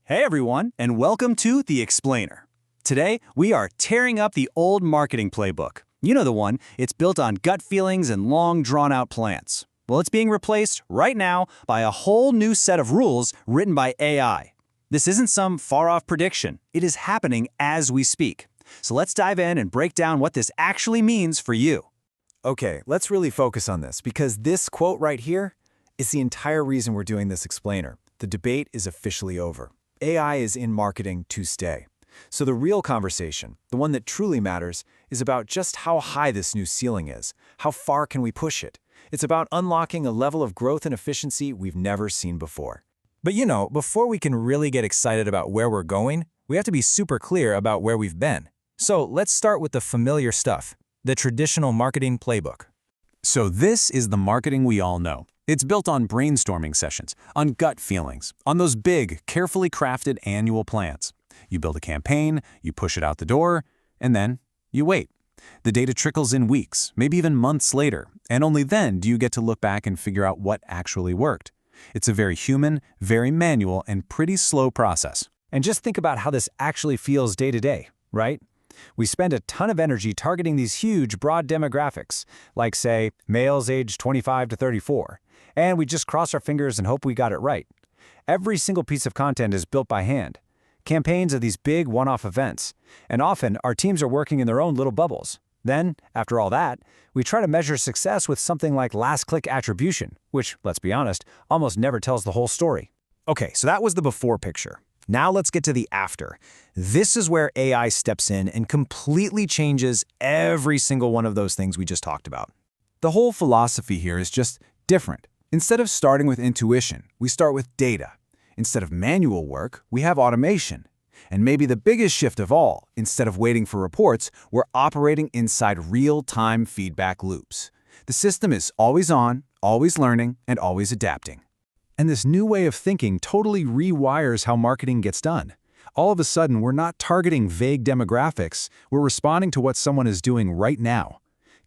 Hey everyone, and welcome to The Explainer. Today, we are tearing up the old marketing playbook. You know the one, it's built on gut feelings and long drawn-out plans. Well, it's being replaced right now by a whole new set of rules written by AI. This isn't some far-off prediction. It is happening as we speak. So let's dive in and break down what this actually means for you. Okay, let's really focus on this because this quote right here is the entire reason we're doing this explainer. The debate is officially over. AI is in marketing to stay. So the real conversation, the one that truly matters, is about just how high this new ceiling is. How far can we push it? It's about unlocking a level of growth and efficiency we've never seen before. But before we can really get excited about where we're going, we have to be super clear about where we've been. So let's start with the familiar stuff, the traditional marketing playbook. So this is the marketing we all know. It's built on brainstorming sessions, on gut feelings, on those big, carefully crafted annual plans. You build a campaign, you push it out the door, and then you wait. The data trickles in weeks, maybe even months later, and only then do you get to look back and figure out what actually worked. It's a very human, very manual, and pretty slow process. And just think about how this actually feels day to day, right? We spend a ton of energy targeting these huge, broad demographics, like, say, males aged 25 to 34, and we just cross our fingers and hope we got it right. Every single piece of content is built by hand. Campaigns are these big one-off events, and often our teams are working in their own little bubbles. Then, after all that, we try to measure success with something like last-click attribution, which, let's be honest, almost never tells the whole story. Okay, so that was the before picture. Now let's get to the after. This is where AI steps in and completely changes every single one of those things we just talked about. The whole philosophy here is just different. Instead of starting with intuition, we start with data. Instead of manual work, we have automation. And maybe the biggest shift of all, instead of waiting for reports, we're operating inside real-time feedback loops. The system is always on, always learning, and always adapting. And this new way of thinking totally rewires how marketing gets done. All of a sudden, we're not targeting vague demographics, we're responding to what someone is doing right now.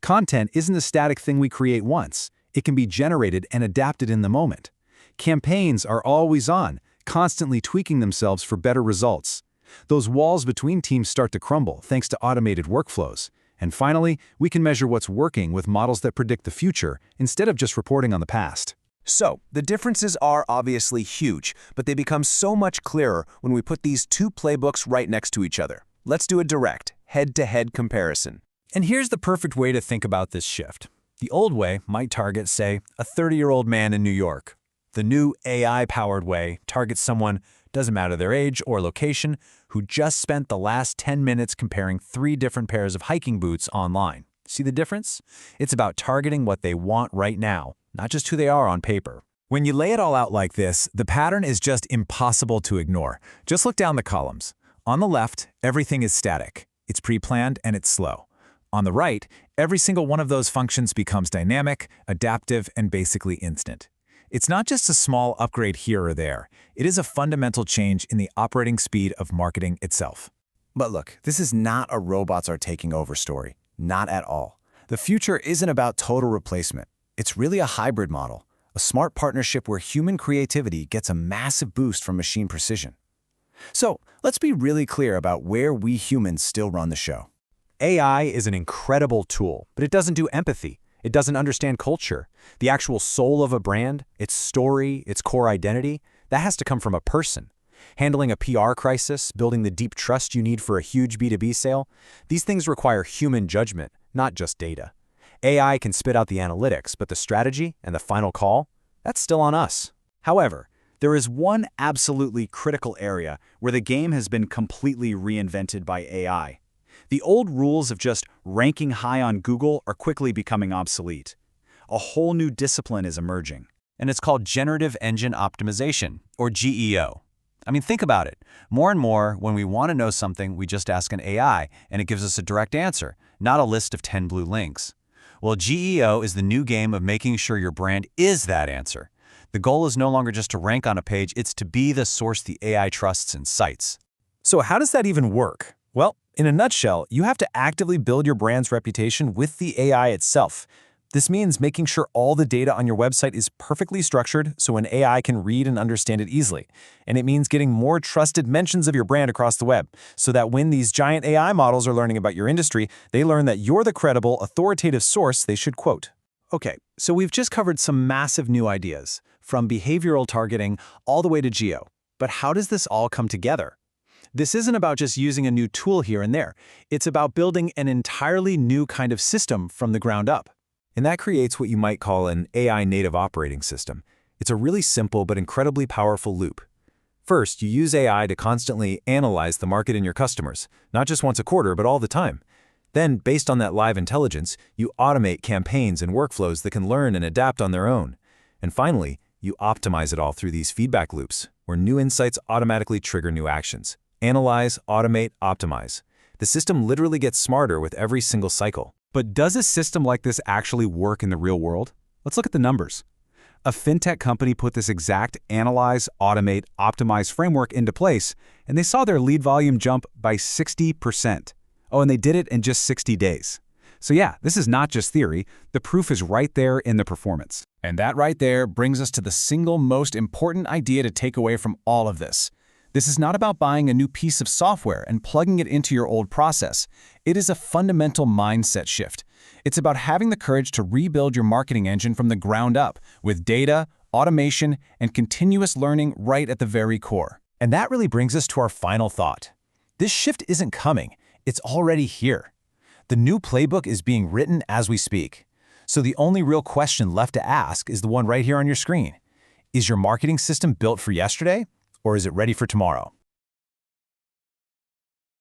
Content isn't a static thing we create once. It can be generated and adapted in the moment. Campaigns are always on, constantly tweaking themselves for better results. Those walls between teams start to crumble thanks to automated workflows. And finally, we can measure what's working with models that predict the future instead of just reporting on the past. So, the differences are obviously huge, but they become so much clearer when we put these two playbooks right next to each other. Let's do a direct, head-to-head comparison. And here's the perfect way to think about this shift. The old way might target, say, a 30-year-old man in New York. The new AI-powered way targets someone, doesn't matter their age or location, who just spent the last 10 minutes comparing 3 different pairs of hiking boots online. See the difference? It's about targeting what they want right now, not just who they are on paper. When you lay it all out like this, the pattern is just impossible to ignore. Just look down the columns. On the left, everything is static. It's pre-planned and it's slow. On the right, every single one of those functions becomes dynamic, adaptive, and basically instant. It's not just a small upgrade here or there. It is a fundamental change in the operating speed of marketing itself. But look, this is not a robots are taking over story. Not at all. The future isn't about total replacement. It's really a hybrid model, a smart partnership where human creativity gets a massive boost from machine precision. So, let's be really clear about where we humans still run the show. AI is an incredible tool, but it doesn't do empathy. It doesn't understand culture. The actual soul of a brand, its story, its core identity, that has to come from a person. Handling a PR crisis, building the deep trust you need for a huge B2B sale, these things require human judgment, not just data. AI can spit out the analytics, but the strategy and the final call, that's still on us. However, there is one absolutely critical area where the game has been completely reinvented by AI. The old rules of just ranking high on Google are quickly becoming obsolete. A whole new discipline is emerging, and it's called Generative Engine Optimization, or GEO. I mean, think about it. More and more, when we want to know something, we just ask an AI, and it gives us a direct answer, not a list of 10 blue links. Well, GEO is the new game of making sure your brand is that answer. The goal is no longer just to rank on a page, it's to be the source the AI trusts and cites. So how does that even work? Well, in a nutshell, you have to actively build your brand's reputation with the AI itself. This means making sure all the data on your website is perfectly structured so an AI can read and understand it easily. And it means getting more trusted mentions of your brand across the web, so that when these giant AI models are learning about your industry, they learn that you're the credible, authoritative source they should quote. Okay, so we've just covered some massive new ideas, from behavioral targeting all the way to geo. But how does this all come together? This isn't about just using a new tool here and there. It's about building an entirely new kind of system from the ground up. And that creates what you might call an AI-native operating system. It's a really simple but incredibly powerful loop. First, you use AI to constantly analyze the market and your customers, not just once a quarter, but all the time. Then, based on that live intelligence, you automate campaigns and workflows that can learn and adapt on their own. And finally, you optimize it all through these feedback loops, where new insights automatically trigger new actions. Analyze, automate, optimize. The system literally gets smarter with every single cycle. But does a system like this actually work in the real world? Let's look at the numbers. A fintech company put this exact analyze, automate, optimize framework into place, and they saw their lead volume jump by 60%. Oh, and they did it in just 60 days. So yeah, this is not just theory. The proof is right there in the performance. And that right there brings us to the single most important idea to take away from all of this. This is not about buying a new piece of software and plugging it into your old process. It is a fundamental mindset shift. It's about having the courage to rebuild your marketing engine from the ground up, with data, automation, and continuous learning right at the very core. And that really brings us to our final thought. This shift isn't coming. It's already here. The new playbook is being written as we speak. So the only real question left to ask is the one right here on your screen. Is your marketing system built for yesterday, or is it ready for tomorrow?